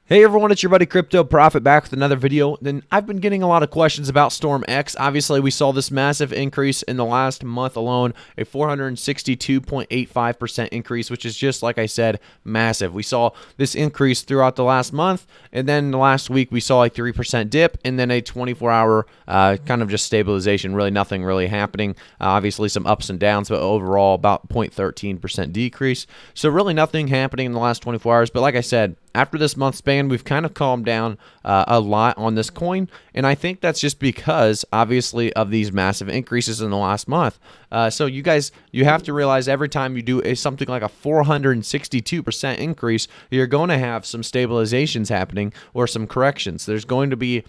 Hey everyone, it's your buddy Crypto Profit back with another video. Then I've been getting a lot of questions about StormX. Obviously, we saw this massive increase in the last month alone, a 462.85% increase, which is just like I said, massive. We saw this increase throughout the last month, and then the last week we saw a 3% dip, and then a 24-hour kind of just stabilization. Really, nothing really happening. Obviously, some ups and downs, but overall about 0.13% decrease. So really, nothing happening in the last 24 hours. But like I said, after this month span, we've kind of calmed down a lot on this coin, and I think that's just because, obviously, of these massive increases in the last month. So you guys, you have to realize every time you do something like a 462% increase, you're going to have some stabilizations happening or some corrections. There's going to be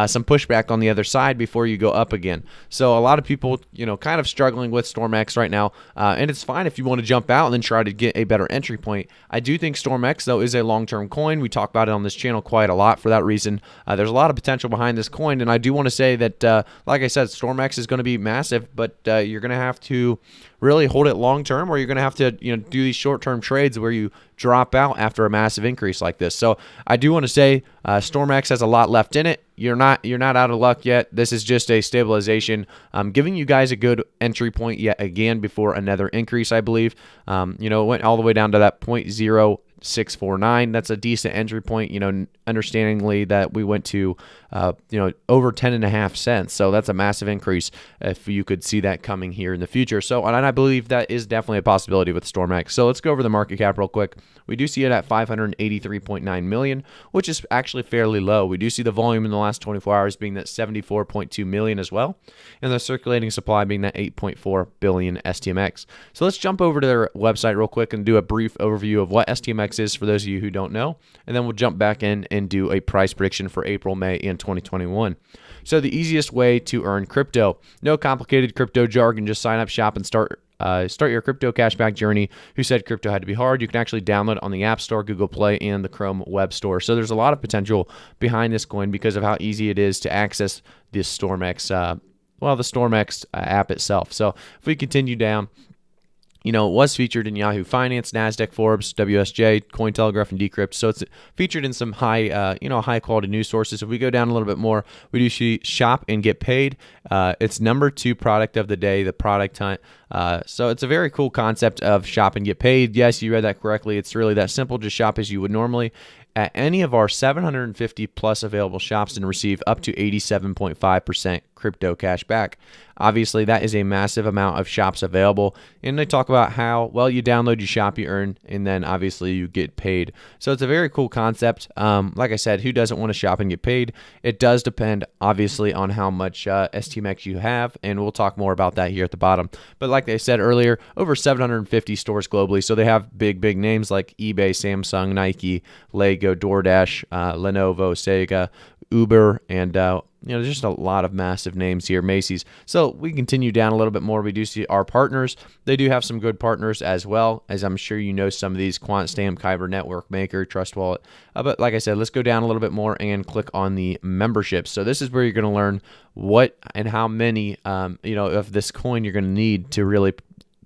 some pushback on the other side before you go up again. So a lot of people, kind of struggling with StormX right now, and it's fine if you want to jump out and then try to get a better entry point. I do think StormX, though, is a long-term coin. We talk about it on this channel quite a lot for that reason. There's a lot of potential behind this coin, and I do want to say that, like I said, StormX is going to be massive, but you're going to have to really hold it long-term, or you're going to have to do these short-term trades where you drop out after a massive increase like this. So I do want to say StormX has a lot left in it. You're not out of luck yet. This is just a stabilization. I'm giving you guys a good entry point yet again before another increase, I believe. It went all the way down to that 0.0649. That's a decent entry point, understandingly that we went to over 10.5 cents. So that's a massive increase if you could see that coming here in the future. So, and I believe that is definitely a possibility with StormX. So let's go over the market cap real quick. We do see it at 583.9 million, which is actually fairly low. We do see the volume in the last 24 hours being that 74.2 million as well, and the circulating supply being that 8.4 billion STMX. So let's jump over to their website real quick and do a brief overview of what STMX is for those of you who don't know, and then we'll jump back in and do a price prediction for April, May, and 2021. So the easiest way to earn crypto, no complicated crypto jargon, just sign up, shop, and start your crypto cashback journey. Who said crypto had to be hard? You can actually download it on the App Store, Google Play, and the Chrome Web Store. So there's a lot of potential behind this coin because of how easy it is to access this StormX, the StormX app itself. So if we continue down, it was featured in Yahoo Finance, NASDAQ, Forbes, WSJ, Cointelegraph, and Decrypt. So it's featured in some high quality news sources. If we go down a little bit more, we do see shop and get paid. It's number 2 product of the day, the product hunt. So it's a very cool concept of shop and get paid. Yes, you read that correctly. It's really that simple. Just shop as you would normally at any of our 750 plus available shops and receive up to 87.5% crypto cash back. Obviously, that is a massive amount of shops available. And they talk about how, you download, you shop, you earn, and then obviously you get paid. So it's a very cool concept. Like I said, who doesn't want to shop and get paid? It does depend, obviously, on how much STMX you have, and we'll talk more about that here at the bottom. But like I said earlier, over 750 stores globally. So they have big names like eBay, Samsung, Nike, Lego, DoorDash, Lenovo, Sega, Uber, and there's just a lot of massive names here, Macy's. So we continue down a little bit more. We do see our partners. They do have some good partners as well, as I'm sure you know some of these: QuantStamp, Kyber Network, Maker, Trust Wallet. But like I said, let's go down a little bit more and click on the memberships. So this is where you're going to learn what and how many of this coin you're going to need to really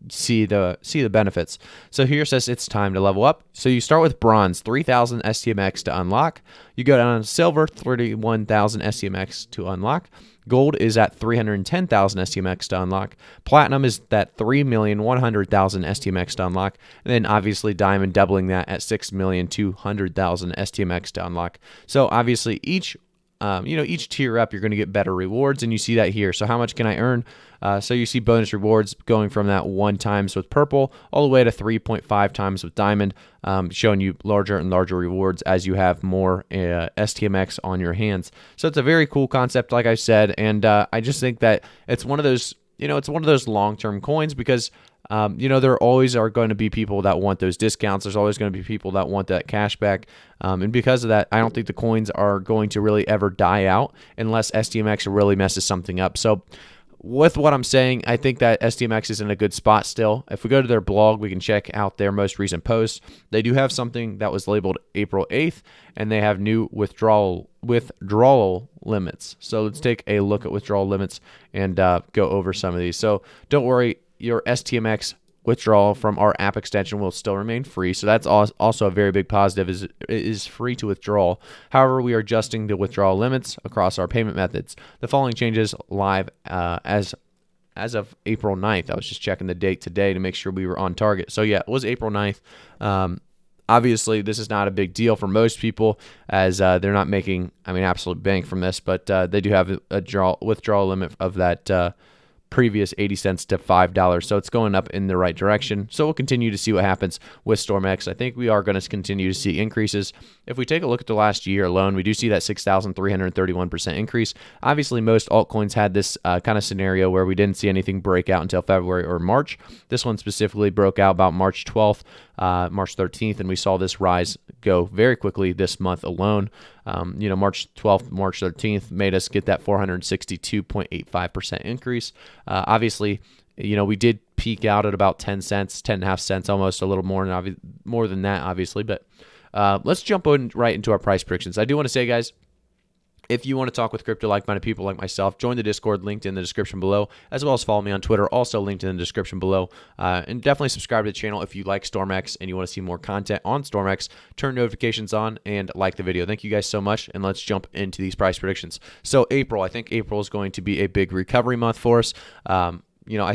see the benefits. So here it says it's time to level up. So you start with bronze, 3,000 STMX to unlock. You go down to silver, 31,000 STMX to unlock. Gold is at 310,000 STMX to unlock. Platinum is that 3,100,000 STMX to unlock. And then obviously diamond, doubling that at 6,200,000 STMX to unlock. So obviously each tier up, you're going to get better rewards, and you see that here. So how much can I earn? So you see bonus rewards going from that 1 times with purple all the way to 3.5 times with diamond, showing you larger and larger rewards as you have more STMX on your hands. So it's a very cool concept, like I said, and I just think that it's one of those, it's one of those long-term coins because there always are going to be people that want those discounts. There's always going to be people that want that cash back. And because of that, I don't think the coins are going to really ever die out unless STMX really messes something up. So with what I'm saying, I think that STMX is in a good spot still. If we go to their blog, we can check out their most recent posts. They do have something that was labeled April 8th, and they have new withdrawal limits. So let's take a look at withdrawal limits and go over some of these. So don't worry, your STMX withdrawal from our app extension will still remain free. So that's also a very big positive, is it is free to withdraw. However, we are adjusting the withdrawal limits across our payment methods. The following changes live as of April 9th. I was just checking the date today to make sure we were on target. So yeah, it was April 9th. Obviously, this is not a big deal for most people, as they're not making, absolute bank from this, but they do have a withdrawal limit of that previous 80 cents to $5. So it's going up in the right direction. So we'll continue to see what happens with StormX. I think we are going to continue to see increases. If we take a look at the last year alone, we do see that 6,331% increase. Obviously, most altcoins had this kind of scenario where we didn't see anything break out until February or March. This one specifically broke out about March 12th, March 13th, and we saw this rise go very quickly this month alone. March 12th, March 13th made us get that 462.85% increase. Obviously, we did peak out at about 10 cents, 10.5 cents, almost a little more than that, obviously. But let's jump right into our price predictions. I do want to say, guys, if you want to talk with crypto like-minded people like myself, join the Discord linked in the description below, as well as follow me on Twitter, also linked in the description below. And definitely subscribe to the channel if you like StormX and you want to see more content on StormX. Turn notifications on and like the video. Thank you guys so much, and let's jump into these price predictions. So April, I think April is going to be a big recovery month for us. I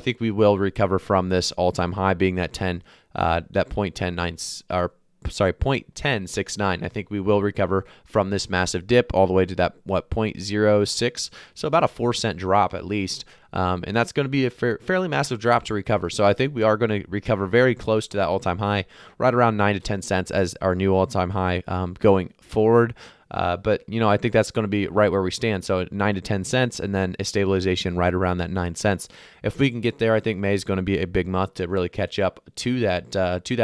think we will recover from this all-time high, being that 0.1069. I think we will recover from this massive dip all the way to that 0.06. So about a 4-cent drop at least. And that's going to be a fairly massive drop to recover. So I think we are going to recover very close to that all-time high, right around 9 to 10 cents as our new all-time high going forward. But I think that's going to be right where we stand. So 9 to 10 cents, and then a stabilization right around that 9 cents. If we can get there, I think May is going to be a big month to really catch up to that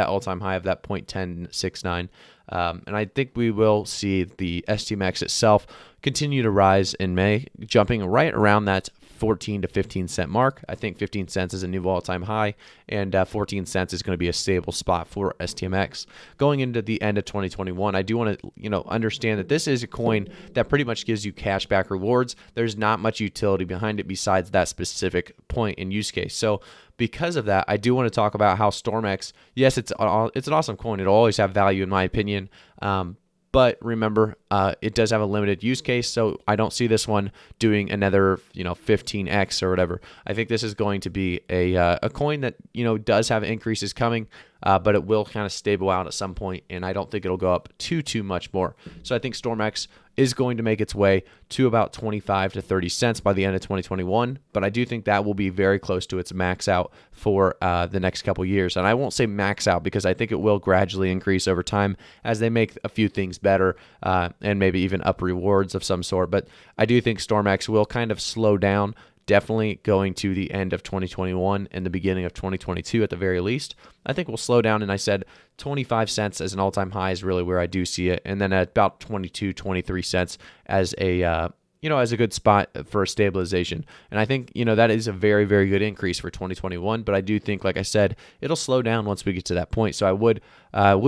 all-time high of that 0.1069. And I think we will see the STMX itself continue to rise in May, jumping right around that 14 to 15 cent mark. I think 15 cents is a new all-time high, and 14 cents is going to be a stable spot for STMX. Going into the end of 2021, I do want to understand that this is a coin that pretty much gives you cash back rewards. There's not much utility behind it besides that specific point and use case. So because of that, I do want to talk about how StormX, yes, it's an awesome coin. It'll always have value in my opinion. But remember, it does have a limited use case, so I don't see this one doing another, 15x or whatever. I think this is going to be a coin that, does have increases coming, but it will kind of stable out at some point, and I don't think it'll go up too much more. So I think StormX is going to make its way to about 25 to 30 cents by the end of 2021, but I do think that will be very close to its max out for the next couple years. And I won't say max out because I think it will gradually increase over time as they make a few things better and maybe even up rewards of some sort. But I do think StormX will kind of slow down, definitely going to the end of 2021 and the beginning of 2022 at the very least. I think we'll slow down, and I said 25 cents as an all-time high is really where I do see it, and then at about 22, 23 cents as a as a good spot for a stabilization. And I think, that is a very, very good increase for 2021, but I do think, like I said, it'll slow down once we get to that point. So I would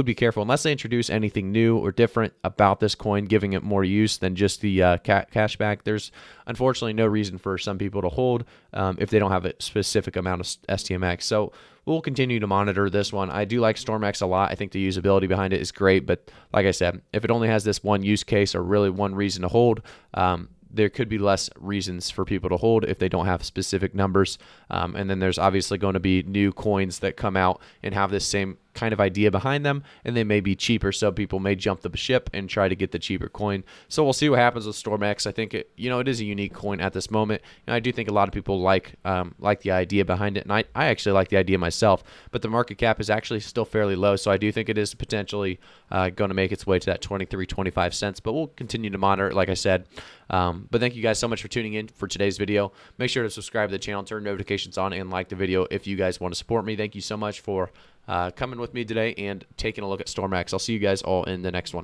be careful unless they introduce anything new or different about this coin, giving it more use than just the cashback. There's unfortunately no reason for some people to hold if they don't have a specific amount of STMX. So we'll continue to monitor this one. I do like StormX a lot. I think the usability behind it is great, but like I said, if it only has this one use case or really one reason to hold, there could be less reasons for people to hold if they don't have specific numbers. And then there's obviously going to be new coins that come out and have this same kind of idea behind them, and they may be cheaper, so people may jump the ship and try to get the cheaper coin. So we'll see what happens with StormX. I think it is a unique coin at this moment, and I do think a lot of people like the idea behind it, and I actually like the idea myself, but the market cap is actually still fairly low, so I do think it is potentially going to make its way to that 23-25 cents, but we'll continue to monitor it, like I said. But thank you guys so much for tuning in for today's video. Make sure to subscribe to the channel, turn notifications on, and like the video if you guys want to support me. Thank you so much for coming with me today and taking a look at StormX. I'll see you guys all in the next one.